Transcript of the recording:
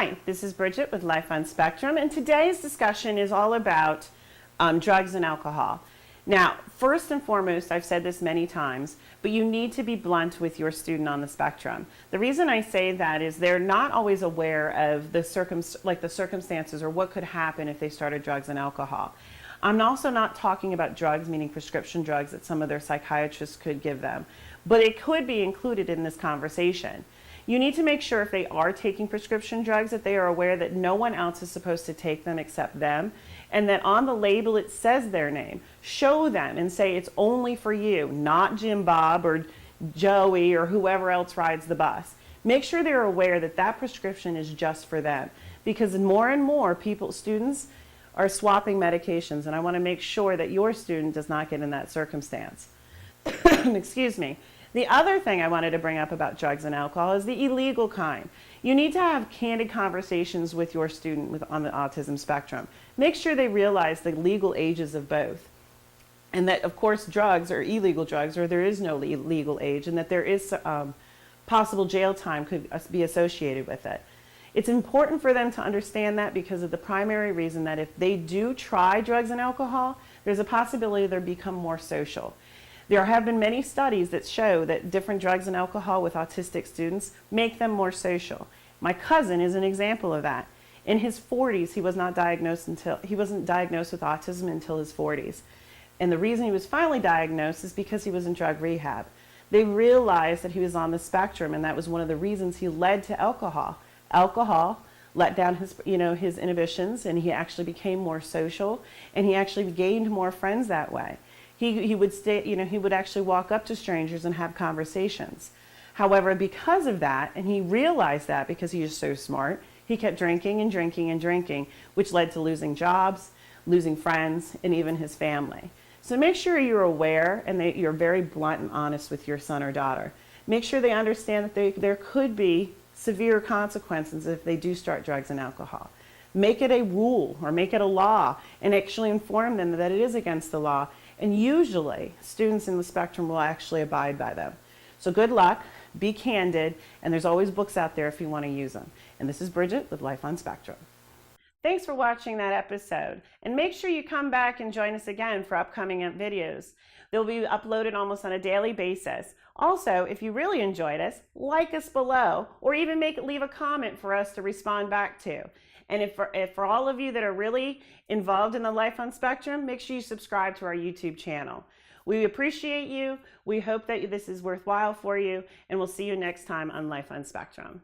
Hi, this is Bridget with Life on Spectrum, and today's discussion is all about drugs and alcohol. Now, first and foremost, I've said this many times, but you need to be blunt with your student on the spectrum. The reason I say that is they're not always aware of the circumstances or what could happen if they started drugs and alcohol. I'm also not talking about drugs, meaning prescription drugs that some of their psychiatrists could give them, but it could be included in this conversation. You need to make sure if they are taking prescription drugs that they are aware that no one else is supposed to take them except them, and that on the label it says their name. Show them and say it's only for you, not Jim Bob or Joey or whoever else rides the bus. Make sure they're aware that that prescription is just for them, because more and more students are swapping medications, and I want to make sure that your student does not get in that circumstance. Excuse me. The other thing I wanted to bring up about drugs and alcohol is the illegal kind. You need to have candid conversations with your student on the autism spectrum. Make sure they realize the legal ages of both. And that, of course, drugs are illegal drugs, or there is no legal age, and that there is possible jail time could be associated with it. It's important for them to understand that because of the primary reason that if they do try drugs and alcohol, there's a possibility they'll become more social. There have been many studies that show that different drugs and alcohol with autistic students make them more social. My cousin is an example of that. In his 40s, he wasn't diagnosed with autism until his 40s. And the reason he was finally diagnosed is because he was in drug rehab. They realized that he was on the spectrum, and that was one of the reasons he led to alcohol. Alcohol let down his inhibitions, and he actually became more social, and he actually gained more friends that way. He would actually walk up to strangers and have conversations. However, because of that, and he realized that because he is so smart, he kept drinking and drinking and drinking, which led to losing jobs, losing friends, and even his family. So make sure you're aware and that you're very blunt and honest with your son or daughter. Make sure they understand that there could be severe consequences if they do start drugs and alcohol. Make it a rule or make it a law and actually inform them that it is against the law. And usually, students in the spectrum will actually abide by them. So good luck, be candid, and there's always books out there if you want to use them. And this is Bridget with Life on Spectrum. Thanks for watching that episode. And make sure you come back and join us again for upcoming videos. They'll be uploaded almost on a daily basis. Also, if you really enjoyed us, like us below, or even leave a comment for us to respond back to. And if for all of you that are really involved in the Life on Spectrum, make sure you subscribe to our YouTube channel. We appreciate you. We hope that this is worthwhile for you, and we'll see you next time on Life on Spectrum.